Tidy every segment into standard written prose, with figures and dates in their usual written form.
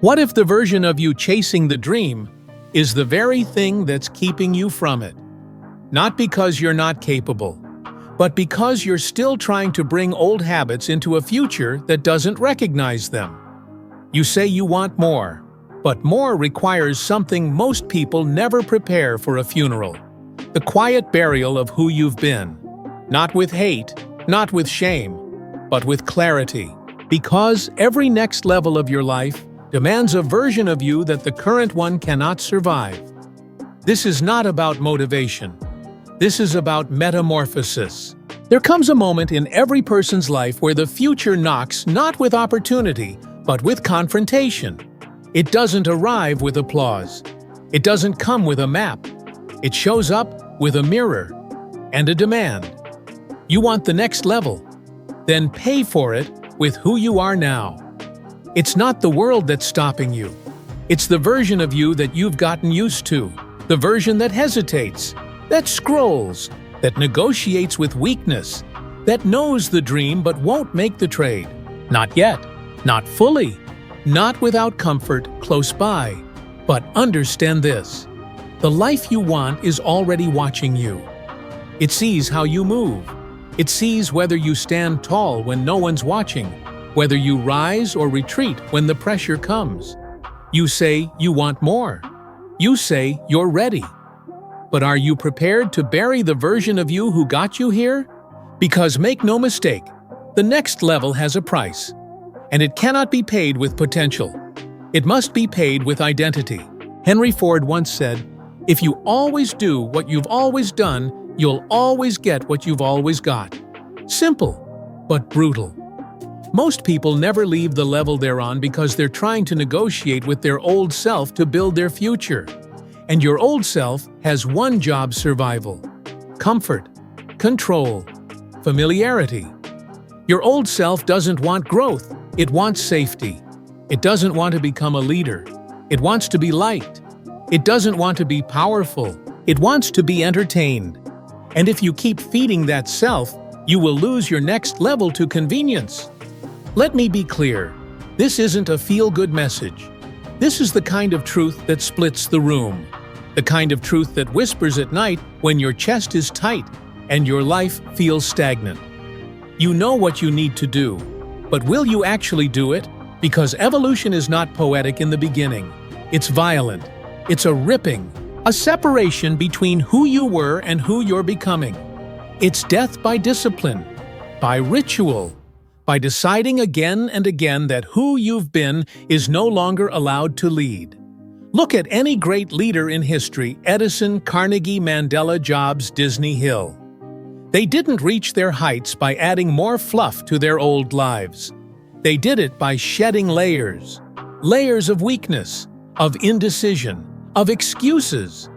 What if the version of you chasing the dream is the very thing that's keeping you from it? Not because you're not capable, but because you're still trying to bring old habits into a future that doesn't recognize them. You say you want more, but more requires something most people never prepare for a funeral: the quiet burial of who you've been. Not with hate, not with shame, but with clarity. Because every next level of your life demands a version of you that the current one cannot survive. This is not about motivation. This is about metamorphosis. There comes a moment in every person's life where the future knocks not with opportunity, but with confrontation. It doesn't arrive with applause. It doesn't come with a map. It shows up with a mirror and a demand. You want the next level? Then pay for it with who you are now. It's not the world that's stopping you. It's the version of you that you've gotten used to. The version that hesitates, that scrolls, that negotiates with weakness, that knows the dream but won't make the trade. Not yet, not fully, not without comfort close by. But understand this: the life you want is already watching you. It sees how you move. It sees whether you stand tall when no one's watching, whether you rise or retreat when the pressure comes. You say you want more. You say you're ready. But are you prepared to bury the version of you who got you here? Because make no mistake, the next level has a price, and it cannot be paid with potential. It must be paid with identity. Henry Ford once said, "If you always do what you've always done, you'll always get what you've always got." Simple, but brutal. Most people never leave the level they're on because they're trying to negotiate with their old self to build their future. And your old self has one job: survival, comfort, control, familiarity. Your old self doesn't want growth, it wants safety. It doesn't want to become a leader. It wants to be liked. It doesn't want to be powerful. It wants to be entertained. And if you keep feeding that self, you will lose your next level to convenience. Let me be clear. This isn't a feel-good message. This is the kind of truth that splits the room. The kind of truth that whispers at night when your chest is tight and your life feels stagnant. You know what you need to do, but will you actually do it? Because evolution is not poetic in the beginning. It's violent. It's a ripping, a separation between who you were and who you're becoming. It's death by discipline, by ritual, by deciding again and again that who you've been is no longer allowed to lead. Look at any great leader in history: Edison, Carnegie, Mandela, Jobs, Disney, Hill. They didn't reach their heights by adding more fluff to their old lives. They did it by shedding layers. Layers of weakness, of indecision, of excuses.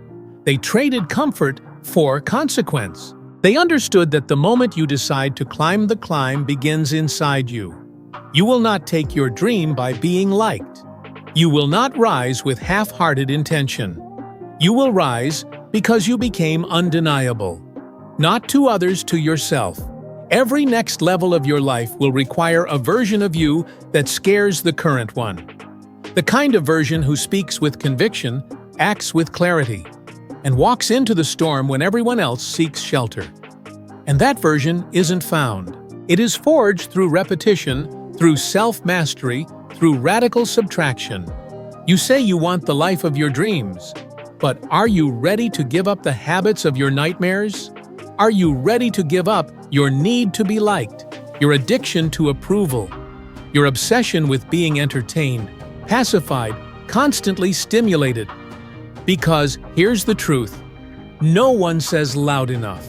They traded comfort for consequence. They understood that the moment you decide to climb the climb begins inside you. You will not take your dream by being liked. You will not rise with half-hearted intention. You will rise because you became undeniable. Not to others, to yourself. Every next level of your life will require a version of you that scares the current one. The kind of version who speaks with conviction, acts with clarity, and walks into the storm when everyone else seeks shelter. And that version isn't found. It is forged through repetition, through self-mastery, through radical subtraction. You say you want the life of your dreams, but are you ready to give up the habits of your nightmares? Are you ready to give up your need to be liked, your addiction to approval, your obsession with being entertained, pacified, constantly stimulated? Because here's the truth: no one says loud enough.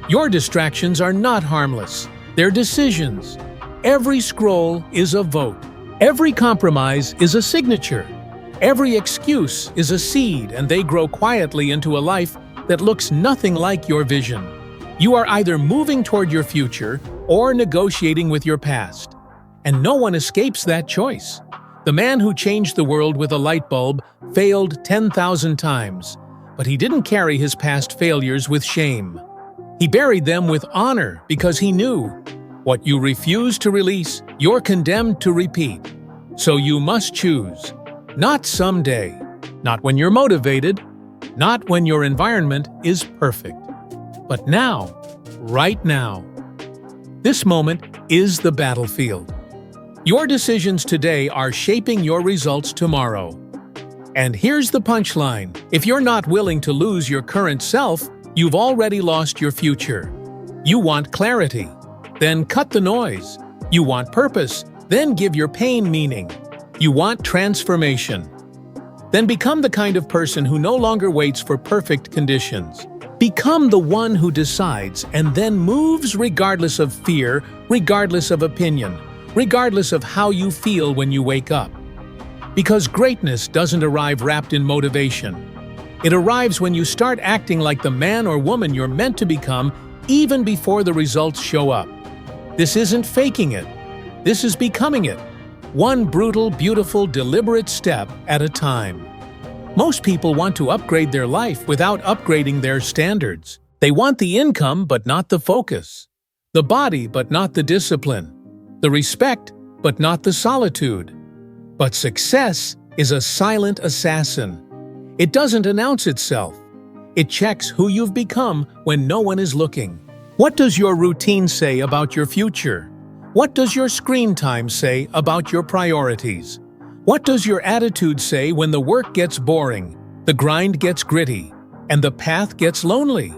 Your distractions are not harmless. They're decisions. Every scroll is a vote. Every compromise is a signature. Every excuse is a seed, and they grow quietly into a life that looks nothing like your vision. You are either moving toward your future or negotiating with your past. And no one escapes that choice. The man who changed the world with a light bulb failed 10,000 times, but he didn't carry his past failures with shame. He buried them with honor because he knew what you refuse to release, you're condemned to repeat. So you must choose. Not someday, not when you're motivated, not when your environment is perfect, but now, right now. This moment is the battlefield. Your decisions today are shaping your results tomorrow. And here's the punchline. If you're not willing to lose your current self, you've already lost your future. You want clarity? Then cut the noise. You want purpose? Then give your pain meaning. You want transformation? Then become the kind of person who no longer waits for perfect conditions. Become the one who decides and then moves regardless of fear, regardless of opinion, regardless of how you feel when you wake up. Because greatness doesn't arrive wrapped in motivation. It arrives when you start acting like the man or woman you're meant to become even before the results show up. This isn't faking it. This is becoming it. One brutal, beautiful, deliberate step at a time. Most people want to upgrade their life without upgrading their standards. They want the income but not the focus. The body but not the discipline. The respect but not the solitude. But success is a silent assassin. It doesn't announce itself. It checks who you've become when no one is looking. What does your routine say about your future? What does your screen time say about your priorities? What does your attitude say when the work gets boring, the grind gets gritty, and the path gets lonely?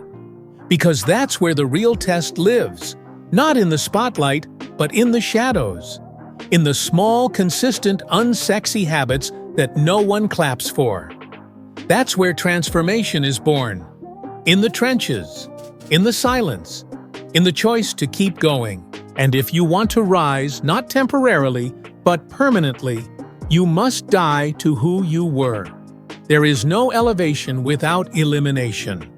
Because that's where the real test lives, not in the spotlight, but in the shadows. In the small, consistent, unsexy habits that no one claps for. That's where transformation is born. In the trenches, in the silence, in the choice to keep going. And if you want to rise, not temporarily, but permanently, you must die to who you were. There is no elevation without elimination.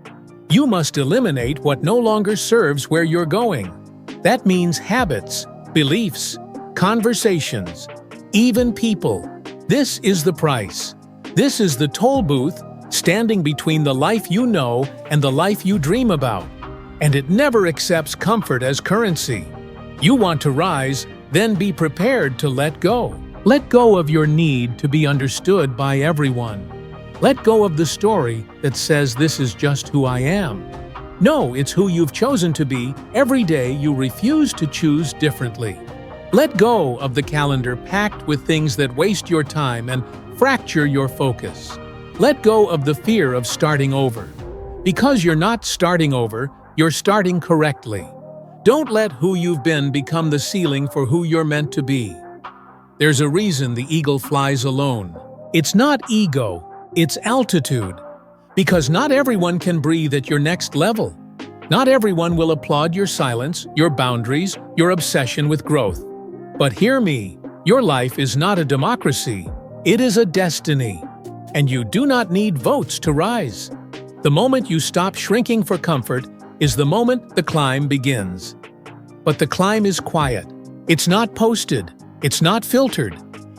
You must eliminate what no longer serves where you're going. That means habits, beliefs, conversations, even people. This is the price. This is the toll booth standing between the life you know and the life you dream about. And it never accepts comfort as currency. You want to rise, then be prepared to let go. Let go of your need to be understood by everyone. Let go of the story that says this is just who I am. No, it's who you've chosen to be. Every day you refuse to choose differently. Let go of the calendar packed with things that waste your time and fracture your focus. Let go of the fear of starting over. Because you're not starting over, you're starting correctly. Don't let who you've been become the ceiling for who you're meant to be. There's a reason the eagle flies alone. It's not ego, it's altitude. Because not everyone can breathe at your next level. Not everyone will applaud your silence, your boundaries, your obsession with growth. But hear me, your life is not a democracy. It is a destiny. And you do not need votes to rise. The moment you stop shrinking for comfort is the moment the climb begins. But the climb is quiet. It's not posted. It's not filtered.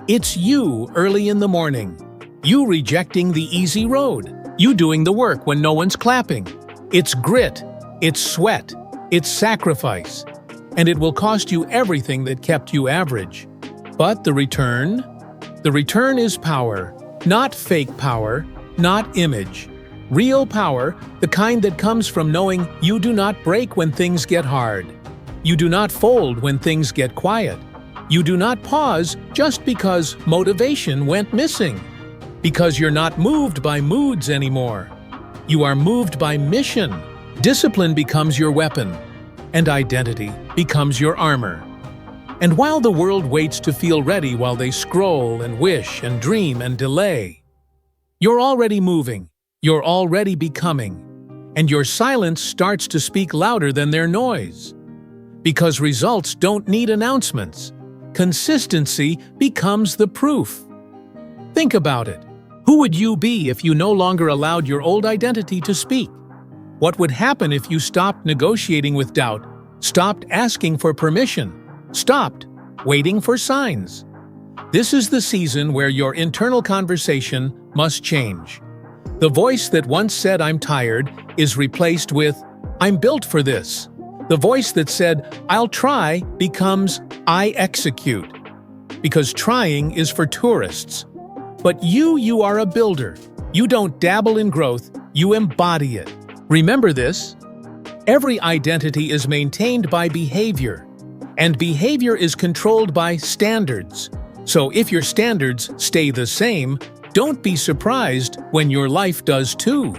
It's you early in the morning. You rejecting the easy road. You doing the work when no one's clapping. It's grit. It's sweat. It's sacrifice. And it will cost you everything that kept you average. But the return? The return is power. Not fake power. Not image. Real power, the kind that comes from knowing you do not break when things get hard. You do not fold when things get quiet. You do not pause just because motivation went missing. Because you're not moved by moods anymore. You are moved by mission. Discipline becomes your weapon, and identity becomes your armor. And while the world waits to feel ready while they scroll and wish and dream and delay, you're already moving. You're already becoming, and your silence starts to speak louder than their noise. Because results don't need announcements. Consistency becomes the proof. Think about it. Who would you be if you no longer allowed your old identity to speak? What would happen if you stopped negotiating with doubt, stopped asking for permission, stopped waiting for signs? This is the season where your internal conversation must change. The voice that once said, "I'm tired," is replaced with, "I'm built for this." The voice that said, "I'll try," becomes, "I execute." because trying is for tourists. But you are a builder. You don't dabble in growth, you embody it. Remember this? Every identity is maintained by behavior, and behavior is controlled by standards. So if your standards stay the same, don't be surprised when your life does too.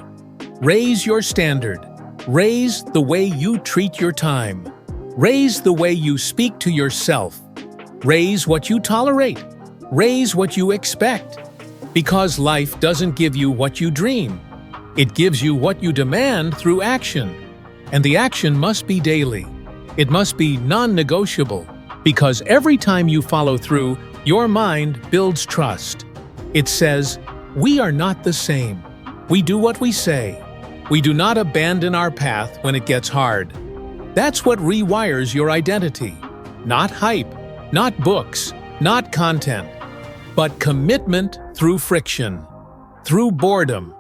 Raise your standard. Raise the way you treat your time. Raise the way you speak to yourself. Raise what you tolerate. Raise what you expect. Because life doesn't give you what you dream. It gives you what you demand through action. And the action must be daily. It must be non-negotiable. Because every time you follow through, your mind builds trust. It says, "We are not the same. We do what we say. We do not abandon our path when it gets hard." That's what rewires your identity. Not hype, not books, not content, but commitment through friction, through boredom,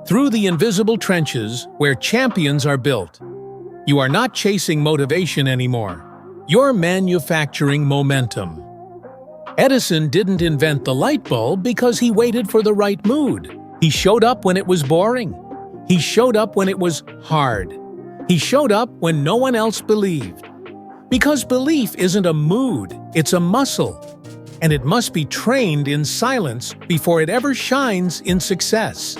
through the invisible trenches where champions are built. You are not chasing motivation anymore. You're manufacturing momentum. Edison didn't invent the light bulb because he waited for the right mood. He showed up when it was boring. He showed up when it was hard. He showed up when no one else believed. Because belief isn't a mood, it's a muscle. And it must be trained in silence before it ever shines in success.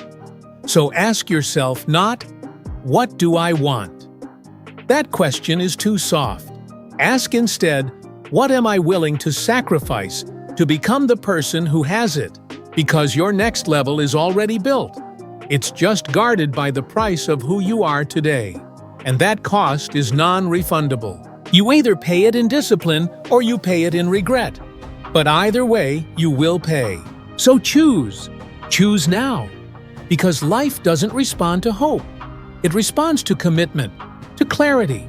So ask yourself not, "What do I want?" That question is too soft. Ask instead, "What am I willing to sacrifice to become the person who has it?" Because your next level is already built. It's just guarded by the price of who you are today. And that cost is non-refundable. You either pay it in discipline or you pay it in regret. But either way, you will pay. So choose. Choose now. Because life doesn't respond to hope. It responds to commitment, to clarity,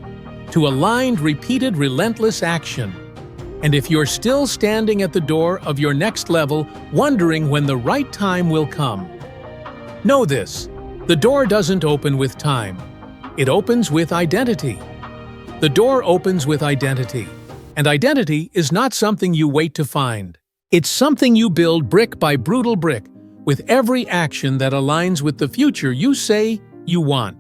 to aligned, repeated, relentless action. And if you're still standing at the door of your next level, wondering when the right time will come, know this: the door doesn't open with time. It opens with identity. The door opens with identity. And identity is not something you wait to find. It's something you build brick by brutal brick, with every action that aligns with the future you say you want.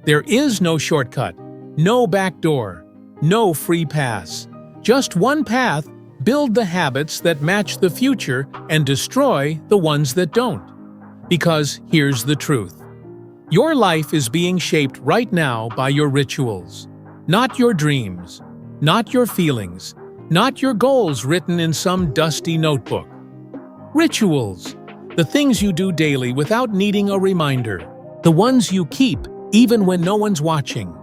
There is no shortcut, no back door, no free pass. Just one path: build the habits that match the future and destroy the ones that don't. Because here's the truth. Your life is being shaped right now by your rituals, not your dreams, not your feelings, not your goals written in some dusty notebook. Rituals, the things you do daily without needing a reminder, the ones you keep even when no one's watching,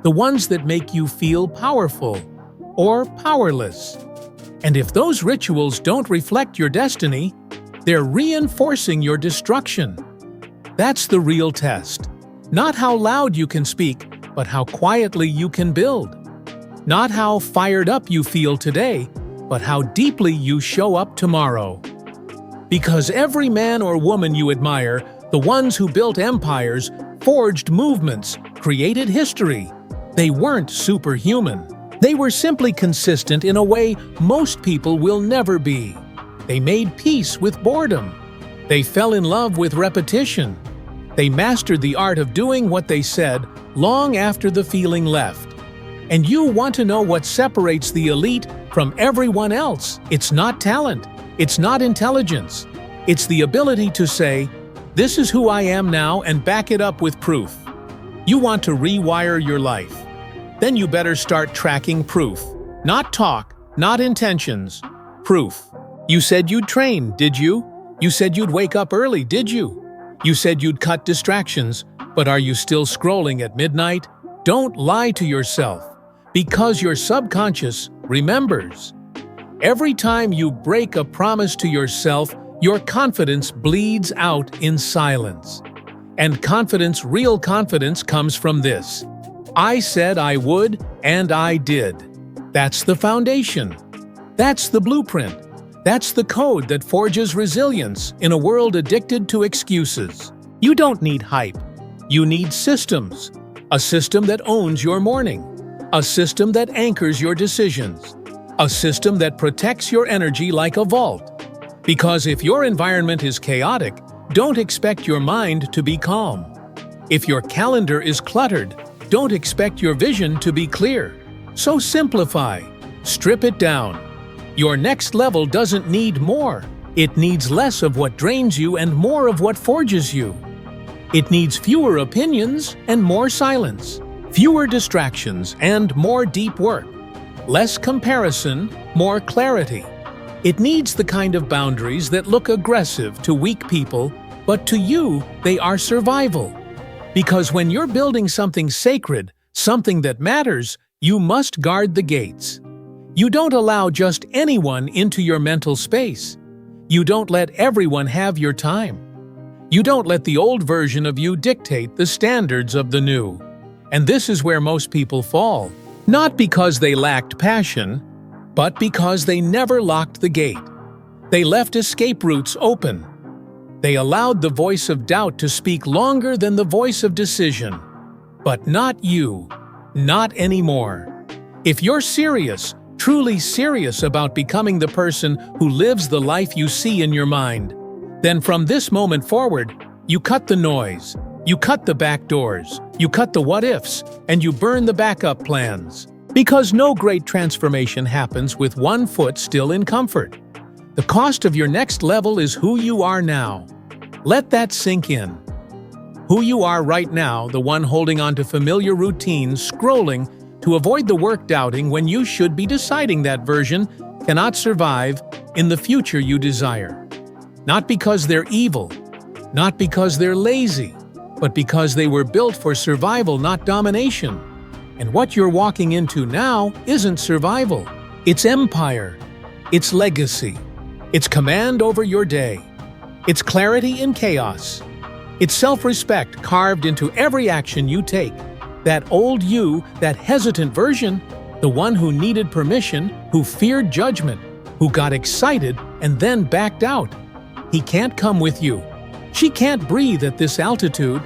the ones that make you feel powerful or powerless. And if those rituals don't reflect your destiny, they're reinforcing your destruction. That's the real test. Not how loud you can speak, but how quietly you can build. Not how fired up you feel today, but how deeply you show up tomorrow. Because every man or woman you admire, the ones who built empires, forged movements, created history, they weren't superhuman. They were simply consistent in a way most people will never be. They made peace with boredom. They fell in love with repetition. They mastered the art of doing what they said long after the feeling left. And you want to know what separates the elite from everyone else? It's not talent. It's not intelligence. It's the ability to say, "This is who I am now," and back it up with proof. You want to rewire your life? Then you better start tracking proof. Not talk, not intentions. Proof. You said you'd train, did you? You said you'd wake up early, did you? You said you'd cut distractions, but are you still scrolling at midnight? Don't lie to yourself, because your subconscious remembers. Every time you break a promise to yourself, your confidence bleeds out in silence. And confidence, real confidence, comes from this: I said I would, and I did. That's the foundation. That's the blueprint. That's the code that forges resilience in a world addicted to excuses. You don't need hype. You need systems. A system that owns your morning. A system that anchors your decisions. A system that protects your energy like a vault. Because if your environment is chaotic, don't expect your mind to be calm. If your calendar is cluttered, don't expect your vision to be clear. So simplify. Strip it down. Your next level doesn't need more. It needs less of what drains you and more of what forges you. It needs fewer opinions and more silence. Fewer distractions and more deep work. Less comparison, more clarity. It needs the kind of boundaries that look aggressive to weak people, but to you, they are survival. Because when you're building something sacred, something that matters, you must guard the gates. You don't allow just anyone into your mental space. You don't let everyone have your time. You don't let the old version of you dictate the standards of the new. And this is where most people fall. Not because they lacked passion, but because they never locked the gate. They left escape routes open. They allowed the voice of doubt to speak longer than the voice of decision. But not you. Not anymore. If you're serious, truly serious about becoming the person who lives the life you see in your mind, then from this moment forward, you cut the noise, you cut the back doors, you cut the what-ifs, and you burn the backup plans. Because no great transformation happens with one foot still in comfort. The cost of your next level is who you are now. Let that sink in. Who you are right now, the one holding on to familiar routines, scrolling to avoid the work doubting when you should be deciding that version, cannot survive in the future you desire. Not because they're evil, not because they're lazy, but because they were built for survival, not domination. And what you're walking into now isn't survival. It's empire. It's legacy. It's command over your day. It's clarity in chaos. It's self-respect carved into every action you take. That old you, that hesitant version, the one who needed permission, who feared judgment, who got excited and then backed out. He can't come with you. She can't breathe at this altitude.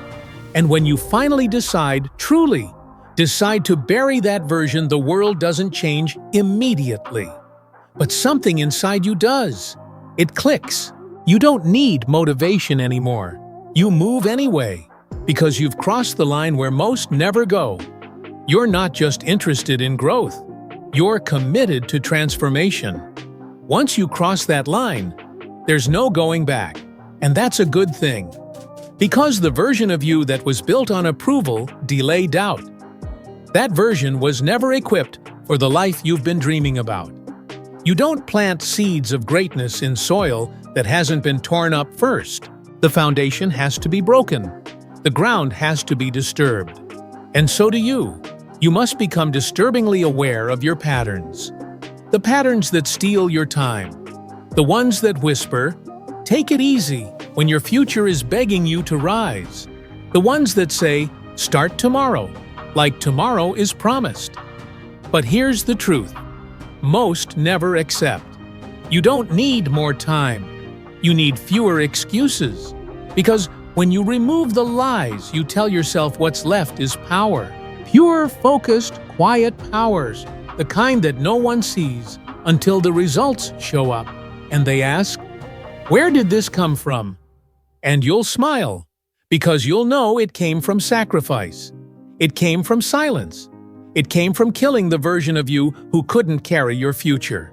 And when you finally decide, truly, decide to bury that version, the world doesn't change immediately. But something inside you does. It clicks. You don't need motivation anymore. You move anyway, because you've crossed the line where most never go. You're not just interested in growth. You're committed to transformation. Once you cross that line, there's no going back. And that's a good thing. Because the version of you that was built on approval delayed doubt. That version was never equipped for the life you've been dreaming about. You don't plant seeds of greatness in soil that hasn't been torn up first. The foundation has to be broken. The ground has to be disturbed. And so do you. You must become disturbingly aware of your patterns. The patterns that steal your time. The ones that whisper, "Take it easy," when your future is begging you to rise. The ones that say, "Start tomorrow," like tomorrow is promised. But here's the truth. Most never accept. You don't need more time. You need fewer excuses. Because when you remove the lies, you tell yourself what's left is power. Pure, focused, quiet powers. The kind that no one sees until the results show up. And they ask, "Where did this come from?" And you'll smile. Because you'll know it came from sacrifice. It came from silence. It came from killing the version of you who couldn't carry your future.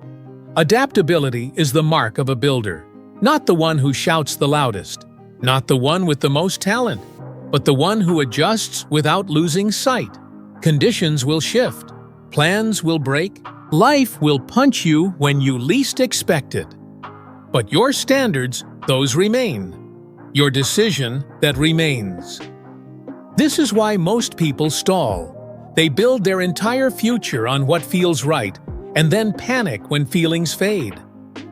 Adaptability is the mark of a builder. Not the one who shouts the loudest. Not the one with the most talent. But the one who adjusts without losing sight. Conditions will shift. Plans will break. Life will punch you when you least expect it. But your standards, those remain. Your decision, that remains. This is why most people stall. They build their entire future on what feels right, and then panic when feelings fade.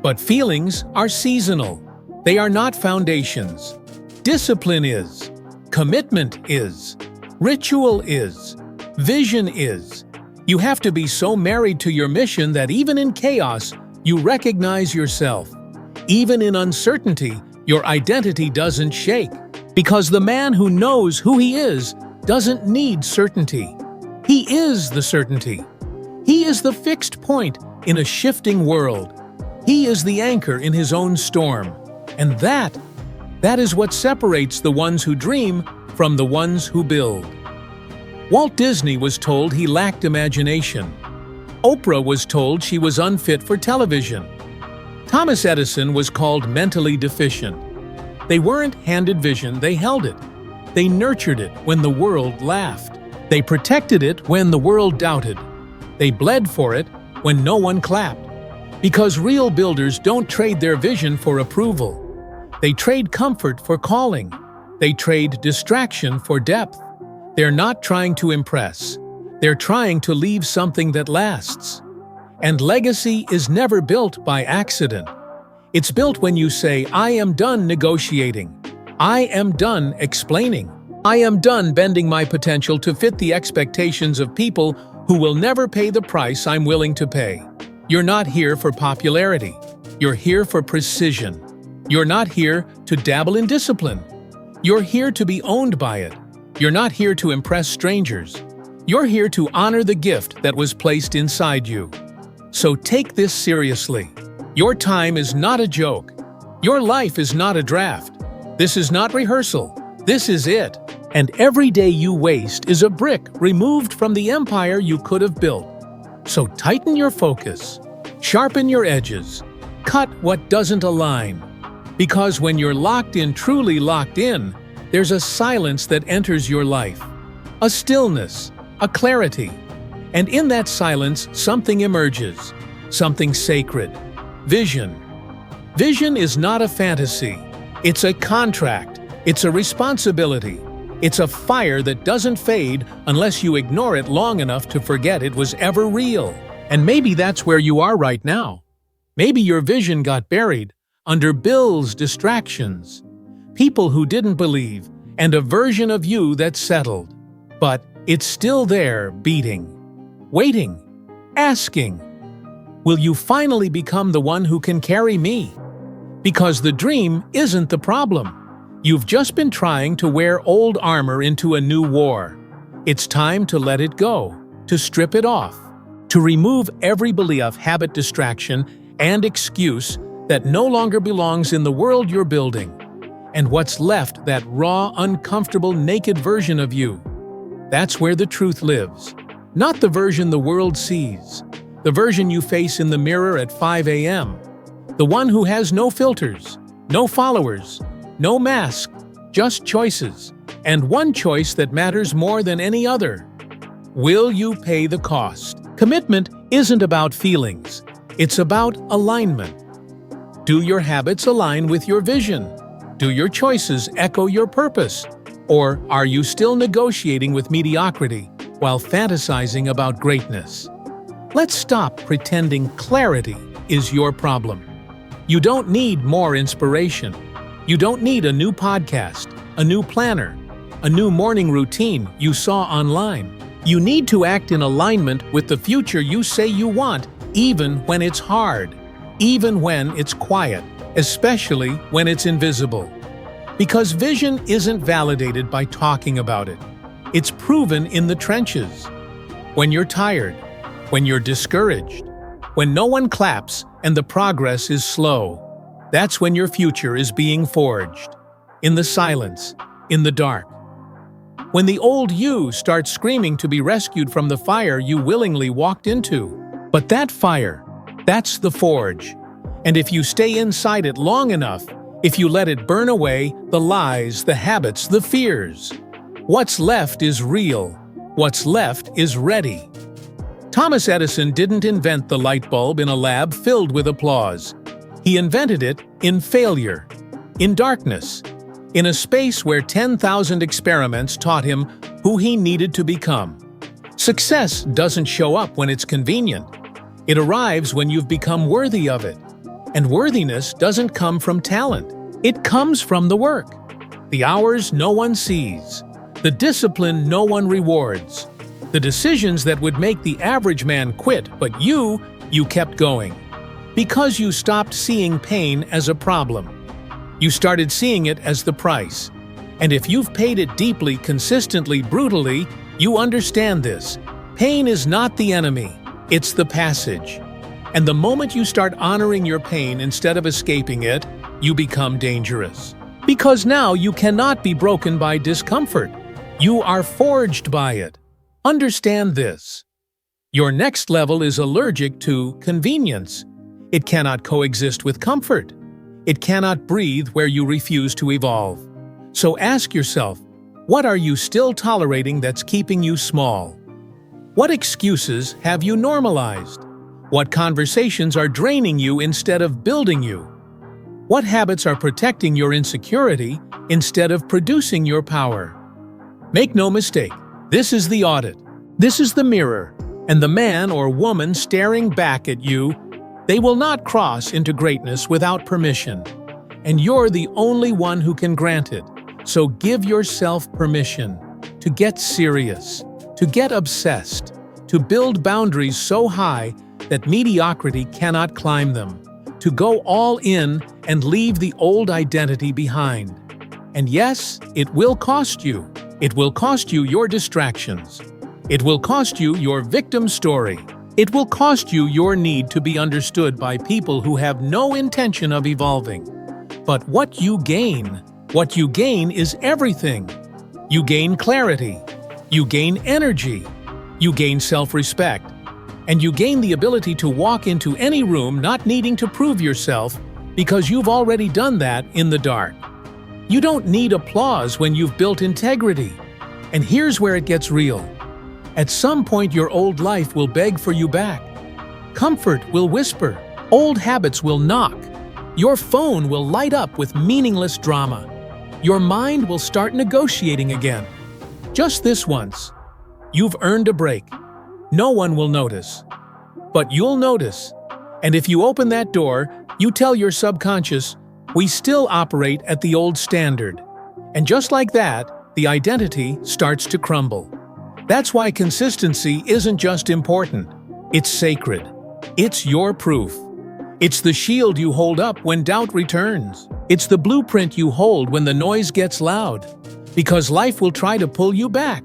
But feelings are seasonal. They are not foundations. Discipline is. Commitment is. Ritual is. Vision is. You have to be so married to your mission that even in chaos, you recognize yourself. Even in uncertainty, your identity doesn't shake. Because the man who knows who he is doesn't need certainty. He is the certainty. He is the fixed point in a shifting world. He is the anchor in his own storm. And that is what separates the ones who dream from the ones who build. Walt Disney was told he lacked imagination. Oprah was told she was unfit for television. Thomas Edison was called mentally deficient. They weren't handed vision, they held it. They nurtured it when the world laughed. They protected it when the world doubted. They bled for it when no one clapped. Because real builders don't trade their vision for approval. They trade comfort for calling. They trade distraction for depth. They're not trying to impress. They're trying to leave something that lasts. And legacy is never built by accident. It's built when you say, I am done negotiating. I am done explaining. I am done bending my potential to fit the expectations of people who will never pay the price I'm willing to pay. You're not here for popularity. You're here for precision. You're not here to dabble in discipline. You're here to be owned by it. You're not here to impress strangers. You're here to honor the gift that was placed inside you. So take this seriously. Your time is not a joke. Your life is not a draft. This is not rehearsal. This is it. And every day you waste is a brick removed from the empire you could have built. So tighten your focus. Sharpen your edges. Cut what doesn't align. Because when you're locked in, truly locked in, there's a silence that enters your life. A stillness. A clarity. And in that silence, something emerges. Something sacred. Vision. Vision is not a fantasy. It's a contract. It's a responsibility. It's a fire that doesn't fade unless you ignore it long enough to forget it was ever real. And maybe that's where you are right now. Maybe your vision got buried under bills, distractions, people who didn't believe, and a version of you that settled. But it's still there, beating, waiting, asking, will you finally become the one who can carry me? Because the dream isn't the problem. You've just been trying to wear old armor into a new war. It's time to let it go, to strip it off, to remove every belief, habit, distraction, and excuse that no longer belongs in the world you're building. And what's left, that raw, uncomfortable, naked version of you. That's where the truth lives. Not the version the world sees. The version you face in the mirror at 5 a.m. The one who has no filters, no followers, no mask, just choices. And one choice that matters more than any other. Will you pay the cost? Commitment isn't about feelings. It's about alignment. Do your habits align with your vision? Do your choices echo your purpose? Or are you still negotiating with mediocrity while fantasizing about greatness? Let's stop pretending clarity is your problem. You don't need more inspiration. You don't need a new podcast, a new planner, a new morning routine you saw online. You need to act in alignment with the future you say you want, even when it's hard. Even when it's quiet, especially when it's invisible. Because vision isn't validated by talking about it. It's proven in the trenches. When you're tired, when you're discouraged, when no one claps and the progress is slow, that's when your future is being forged. In the silence, in the dark. When the old you starts screaming to be rescued from the fire you willingly walked into. But that fire, that's the forge. And if you stay inside it long enough, if you let it burn away the lies, the habits, the fears, what's left is real. What's left is ready. Thomas Edison didn't invent the light bulb in a lab filled with applause. He invented it in failure, in darkness, in a space where 10,000 experiments taught him who he needed to become. Success doesn't show up when it's convenient. It arrives when you've become worthy of it. And worthiness doesn't come from talent. It comes from the work. The hours no one sees. The discipline no one rewards. The decisions that would make the average man quit, but you kept going. Because you stopped seeing pain as a problem. You started seeing it as the price. And if you've paid it deeply, consistently, brutally, you understand this. Pain is not the enemy. It's the passage. And the moment you start honoring your pain instead of escaping it, you become dangerous. Because now you cannot be broken by discomfort. You are forged by it. Understand this. Your next level is allergic to convenience. It cannot coexist with comfort. It cannot breathe where you refuse to evolve. So ask yourself, what are you still tolerating that's keeping you small? What excuses have you normalized? What conversations are draining you instead of building you? What habits are protecting your insecurity instead of producing your power? Make no mistake, this is the audit. This is the mirror, and the man or woman staring back at you, they will not cross into greatness without permission. And you're the only one who can grant it. So give yourself permission to get serious, to get obsessed, to build boundaries so high that mediocrity cannot climb them, to go all in and leave the old identity behind. And yes, it will cost you. It will cost you your distractions. It will cost you your victim story. It will cost you your need to be understood by people who have no intention of evolving. But what you gain is everything. You gain clarity. You gain energy. You gain self-respect. And you gain the ability to walk into any room not needing to prove yourself because you've already done that in the dark. You don't need applause when you've built integrity. And here's where it gets real. At some point, your old life will beg for you back. Comfort will whisper. Old habits will knock. Your phone will light up with meaningless drama. Your mind will start negotiating again. Just this once. You've earned a break. No one will notice. But you'll notice. And if you open that door, you tell your subconscious, we still operate at the old standard. And just like that, the identity starts to crumble. That's why consistency isn't just important. It's sacred. It's your proof. It's the shield you hold up when doubt returns. It's the blueprint you hold when the noise gets loud. Because life will try to pull you back.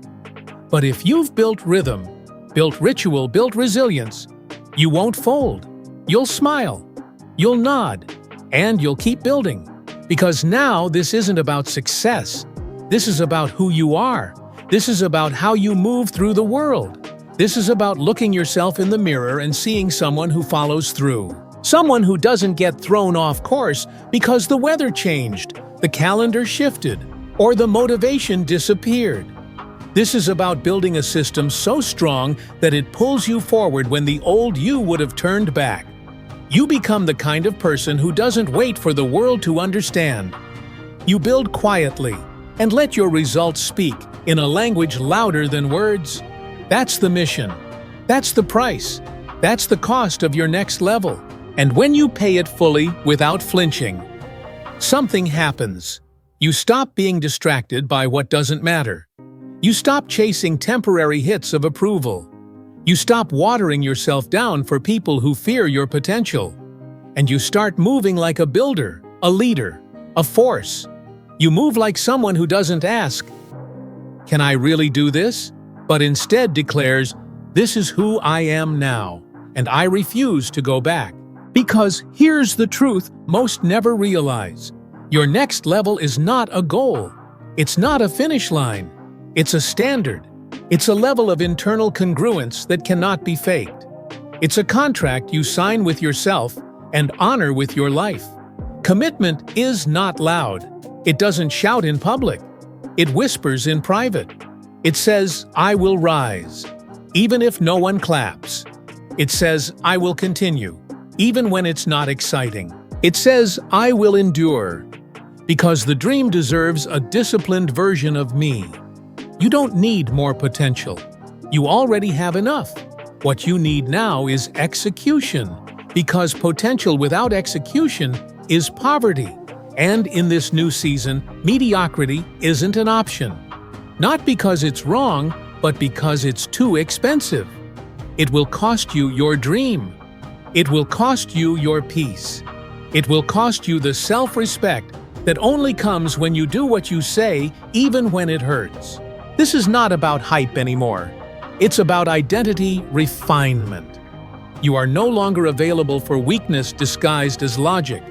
But if you've built rhythm, built ritual, built resilience, you won't fold. You'll smile. You'll nod. And you'll keep building. Because now this isn't about success. This is about who you are. This is about how you move through the world. This is about looking yourself in the mirror and seeing someone who follows through. Someone who doesn't get thrown off course because the weather changed, the calendar shifted, or the motivation disappeared. This is about building a system so strong that it pulls you forward when the old you would have turned back. You become the kind of person who doesn't wait for the world to understand. You build quietly and let your results speak in a language louder than words. That's the mission. That's the price. That's the cost of your next level. And when you pay it fully without flinching, something happens. You stop being distracted by what doesn't matter. You stop chasing temporary hits of approval. You stop watering yourself down for people who fear your potential. And you start moving like a builder, a leader, a force. You move like someone who doesn't ask, "Can I really do this?" but instead declares, "This is who I am now, and I refuse to go back." Because here's the truth most never realize. Your next level is not a goal. It's not a finish line. It's a standard. It's a level of internal congruence that cannot be faked. It's a contract you sign with yourself and honor with your life. Commitment is not loud. It doesn't shout in public. It whispers in private. It says, "I will rise," even if no one claps. It says, "I will continue," even when it's not exciting. It says, "I will endure," because the dream deserves a disciplined version of me. You don't need more potential. You already have enough. What you need now is execution, because potential without execution is poverty. And in this new season, mediocrity isn't an option. Not because it's wrong, but because it's too expensive. It will cost you your dream. It will cost you your peace. It will cost you the self-respect that only comes when you do what you say, even when it hurts. This is not about hype anymore. It's about identity refinement. You are no longer available for weakness disguised as logic.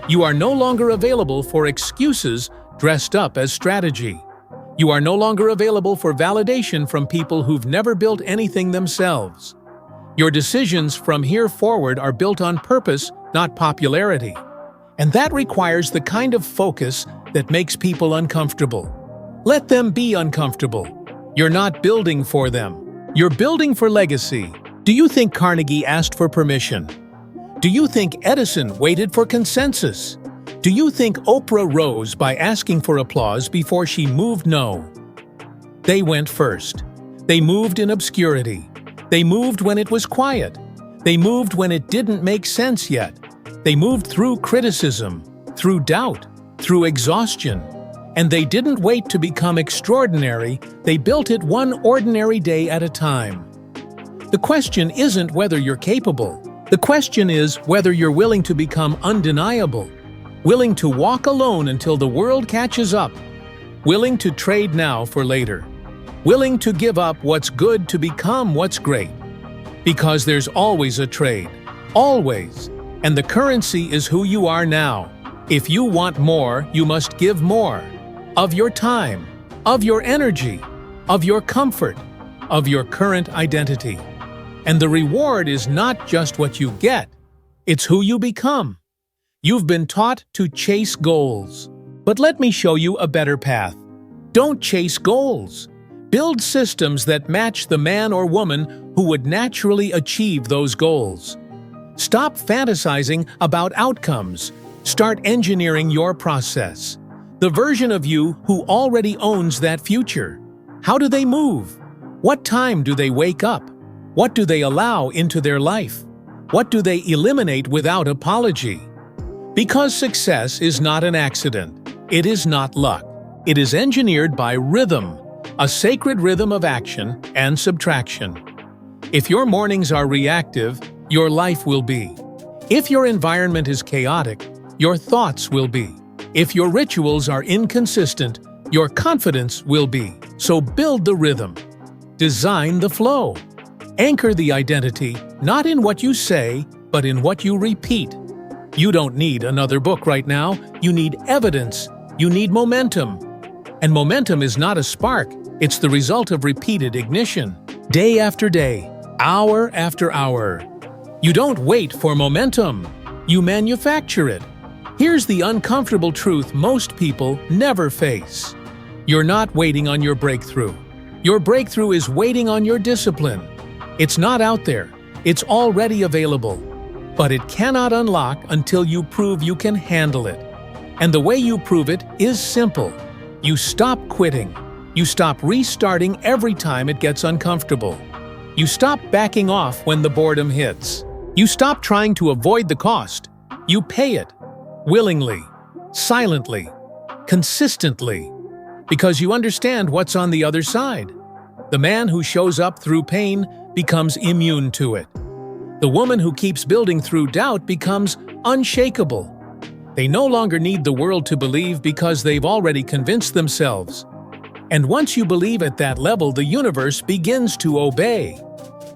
You are no longer available for excuses dressed up as strategy. You are no longer available for validation from people who've never built anything themselves. Your decisions from here forward are built on purpose, not popularity. And that requires the kind of focus that makes people uncomfortable. Let them be uncomfortable. You're not building for them. You're building for legacy. Do you think Carnegie asked for permission? Do you think Edison waited for consensus? Do you think Oprah rose by asking for applause before she moved? No. They went first. They moved in obscurity. They moved when it was quiet. They moved when it didn't make sense yet. They moved through criticism, through doubt, through exhaustion. And they didn't wait to become extraordinary, they built it one ordinary day at a time. The question isn't whether you're capable. The question is whether you're willing to become undeniable, willing to walk alone until the world catches up, willing to trade now for later, willing to give up what's good to become what's great. Because there's always a trade. Always. And the currency is who you are now. If you want more, you must give more. Of your time, of your energy, of your comfort, of your current identity. And the reward is not just what you get, it's who you become. You've been taught to chase goals. But let me show you a better path. Don't chase goals. Build systems that match the man or woman who would naturally achieve those goals. Stop fantasizing about outcomes. Start engineering your process. The version of you who already owns that future. How do they move? What time do they wake up? What do they allow into their life? What do they eliminate without apology? Because success is not an accident. It is not luck. It is engineered by rhythm, a sacred rhythm of action and subtraction. If your mornings are reactive, your life will be. If your environment is chaotic, your thoughts will be. If your rituals are inconsistent, your confidence will be. So build the rhythm. Design the flow. Anchor the identity, not in what you say, but in what you repeat. You don't need another book right now. You need evidence. You need momentum. And momentum is not a spark. It's the result of repeated ignition. Day after day, hour after hour. You don't wait for momentum. You manufacture it. Here's the uncomfortable truth most people never face. You're not waiting on your breakthrough. Your breakthrough is waiting on your discipline. It's not out there. It's already available. But it cannot unlock until you prove you can handle it. And the way you prove it is simple. You stop quitting. You stop restarting every time it gets uncomfortable. You stop backing off when the boredom hits. You stop trying to avoid the cost. You pay it. Willingly, silently, consistently. Because you understand what's on the other side. The man who shows up through pain becomes immune to it. The woman who keeps building through doubt becomes unshakable. They no longer need the world to believe because they've already convinced themselves. And once you believe at that level, the universe begins to obey.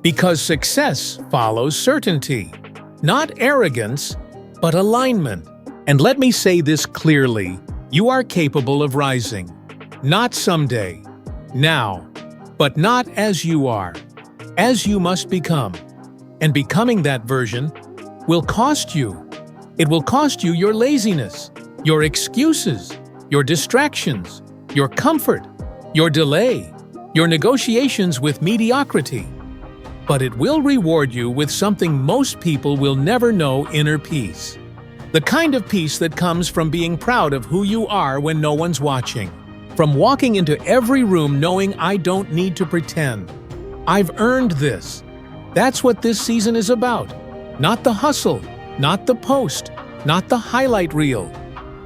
Because success follows certainty. Not arrogance, but alignment. And let me say this clearly, you are capable of rising. Not someday, now, but not as you are, as you must become. And becoming that version will cost you. It will cost you your laziness, your excuses, your distractions, your comfort, your delay, your negotiations with mediocrity. But it will reward you with something most people will never know: inner peace. The kind of peace that comes from being proud of who you are when no one's watching. From walking into every room knowing I don't need to pretend. I've earned this. That's what this season is about. Not the hustle, not the post, not the highlight reel,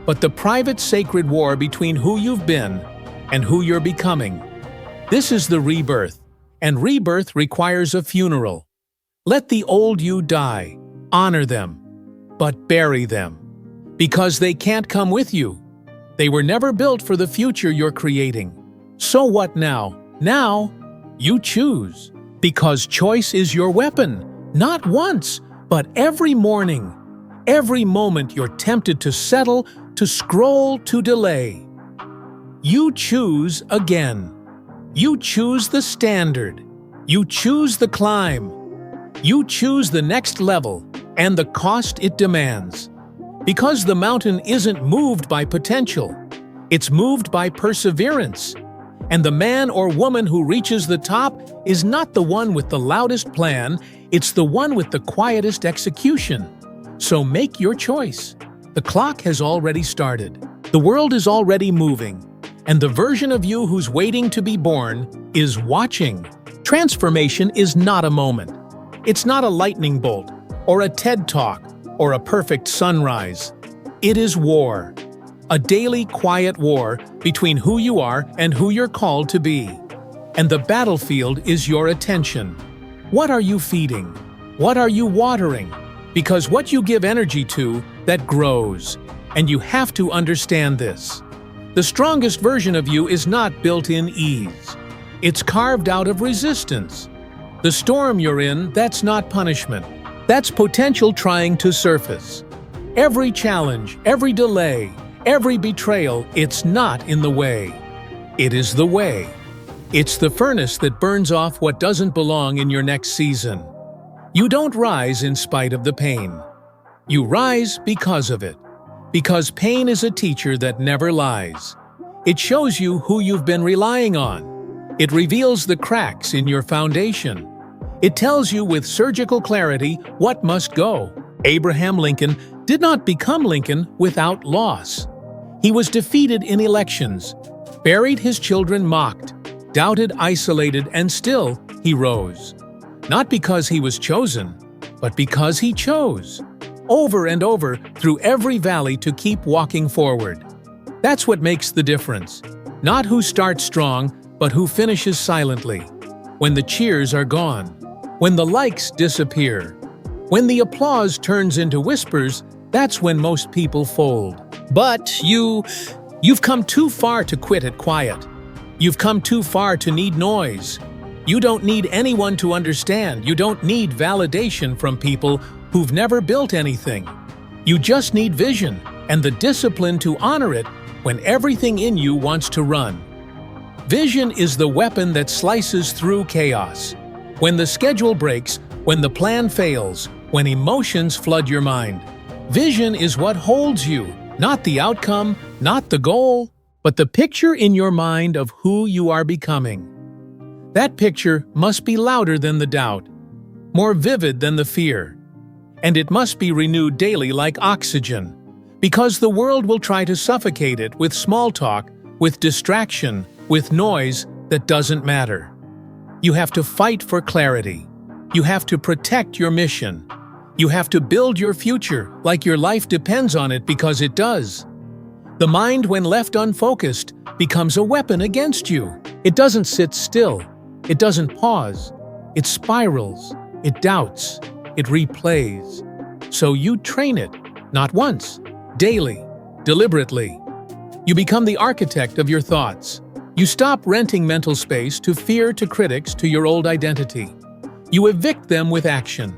but the private sacred war between who you've been and who you're becoming. This is the rebirth. And rebirth requires a funeral. Let the old you die. Honor them. But bury them. Because they can't come with you. They were never built for the future you're creating. So what now? Now, you choose. Because choice is your weapon. Not once, but every morning. Every moment you're tempted to settle, to scroll, to delay. You choose again. You choose the standard. You choose the climb. You choose the next level and the cost it demands. Because the mountain isn't moved by potential. It's moved by perseverance. And the man or woman who reaches the top is not the one with the loudest plan, it's the one with the quietest execution. So make your choice. The clock has already started. The world is already moving. And the version of you who's waiting to be born is watching. Transformation is not a moment. It's not a lightning bolt, or a TED Talk, or a perfect sunrise. It is war. A daily quiet war between who you are and who you're called to be. And the battlefield is your attention. What are you feeding? What are you watering? Because what you give energy to, that grows. And you have to understand this. The strongest version of you is not built in ease. It's carved out of resistance. The storm you're in, that's not punishment. That's potential trying to surface. Every challenge, every delay, every betrayal, it's not in the way. It is the way. It's the furnace that burns off what doesn't belong in your next season. You don't rise in spite of the pain. You rise because of it. Because pain is a teacher that never lies. It shows you who you've been relying on. It reveals the cracks in your foundation. It tells you with surgical clarity what must go. Abraham Lincoln did not become Lincoln without loss. He was defeated in elections, buried his children mocked, doubted, isolated, and still he rose. Not because he was chosen, but because he chose. Over and over through every valley to keep walking forward. That's what makes the difference. Not who starts strong, but who finishes silently. When the cheers are gone. When the likes disappear. When the applause turns into whispers, that's when most people fold. But you've come too far to quit it quiet. You've come too far to need noise. You don't need anyone to understand. You don't need validation from people who've never built anything. You just need vision and the discipline to honor it when everything in you wants to run. Vision is the weapon that slices through chaos. When the schedule breaks, when the plan fails, when emotions flood your mind. Vision is what holds you, not the outcome, not the goal, but the picture in your mind of who you are becoming. That picture must be louder than the doubt, more vivid than the fear. And it must be renewed daily like oxygen, because the world will try to suffocate it with small talk, with distraction, with noise that doesn't matter. You have to fight for clarity. You have to protect your mission. You have to build your future like your life depends on it, because it does. The mind, when left unfocused, becomes a weapon against you. It doesn't sit still. It doesn't pause. It spirals. It doubts. It replays. So you train it, not once, daily, deliberately. You become the architect of your thoughts. You stop renting mental space to fear, to critics, to your old identity. You evict them with action.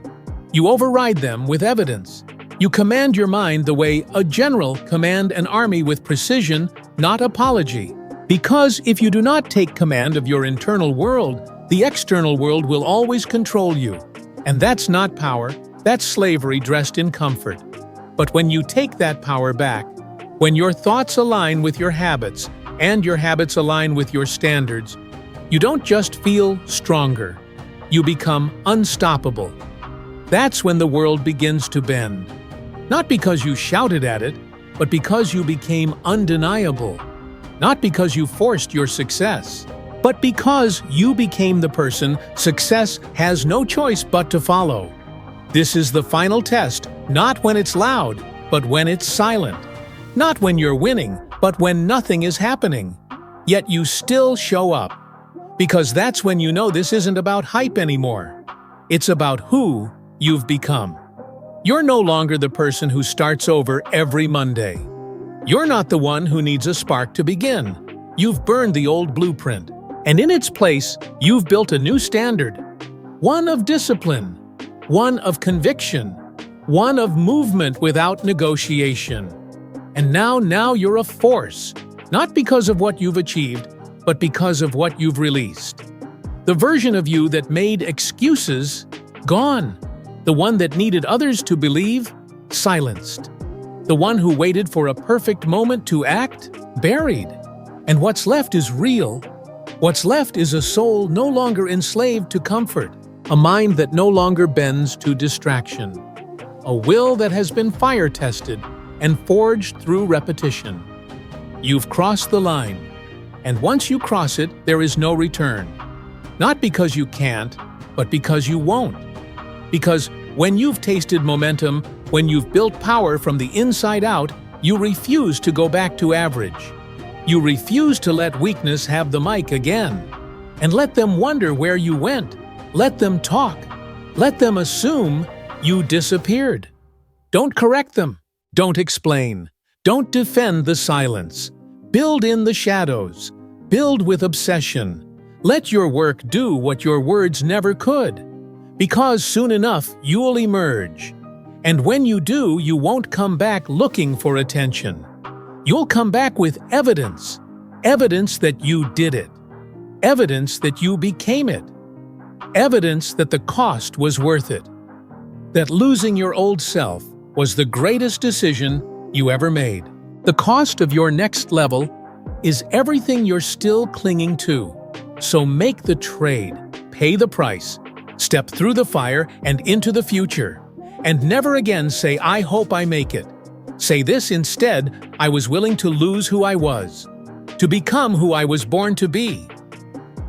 You override them with evidence. You command your mind the way a general command an army, with precision, not apology. Because if you do not take command of your internal world, the external world will always control you. And that's not power, that's slavery dressed in comfort. But when you take that power back, when your thoughts align with your habits, and your habits align with your standards, you don't just feel stronger, you become unstoppable. That's when the world begins to bend. Not because you shouted at it, but because you became undeniable. Not because you forced your success, but because you became the person success has no choice but to follow. This is the final test, not when it's loud, but when it's silent. Not when you're winning, but when nothing is happening. Yet you still show up. Because that's when you know this isn't about hype anymore. It's about who you've become. You're no longer the person who starts over every Monday. You're not the one who needs a spark to begin. You've burned the old blueprint. And in its place, you've built a new standard. One of discipline. one of conviction, one of movement without negotiation. And now you're a force, not because of what you've achieved, but because of what you've released. The version of you that made excuses, gone. The one that needed others to believe, silenced. The one who waited for a perfect moment to act, buried. And what's left is real. What's left is a soul no longer enslaved to comfort, a mind that no longer bends to distraction, a will that has been fire-tested and forged through repetition. You've crossed the line, and once you cross it, there is no return. Not because you can't, but because you won't. Because when you've tasted momentum, when you've built power from the inside out, you refuse to go back to average. You refuse to let weakness have the mic again. And let them wonder where you went. Let them talk. Let them assume you disappeared. Don't correct them. Don't explain. Don't defend the silence. Build in the shadows. Build with obsession. Let your work do what your words never could. Because soon enough, you'll emerge. And when you do, you won't come back looking for attention. You'll come back with evidence. Evidence that you did it. Evidence that you became it. Evidence that the cost was worth it. That losing your old self was the greatest decision you ever made. The cost of your next level is everything you're still clinging to. So make the trade, pay the price, step through the fire and into the future. And never again say, "I hope I make it." Say this instead, "I was willing to lose who I was, to become who I was born to be."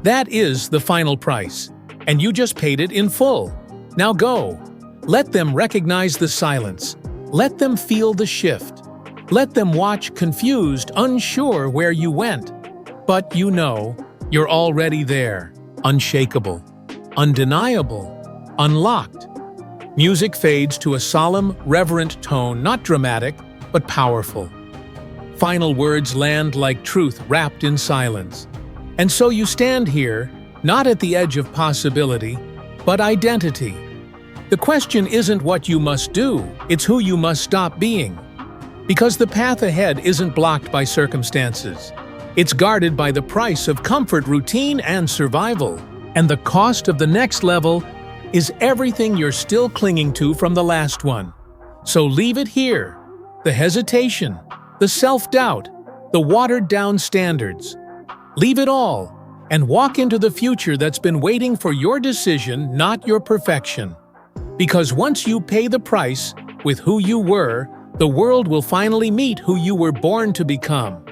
That is the final price, and you just paid it in full. Now go. Let them recognize the silence. Let them feel the shift. Let them watch confused, unsure where you went. But you know, you're already there, unshakable, undeniable, unlocked. Music fades to a solemn, reverent tone, not dramatic, but powerful. Final words land like truth wrapped in silence. And so you stand here, not at the edge of possibility, but identity. The question isn't what you must do, it's who you must stop being. Because the path ahead isn't blocked by circumstances. It's guarded by the price of comfort, routine, and survival. And the cost of the next level is everything you're still clinging to from the last one. So leave it here. The hesitation, the self-doubt, the watered-down standards. Leave it all and walk into the future that's been waiting for your decision, not your perfection. Because once you pay the price with who you were, the world will finally meet who you were born to become.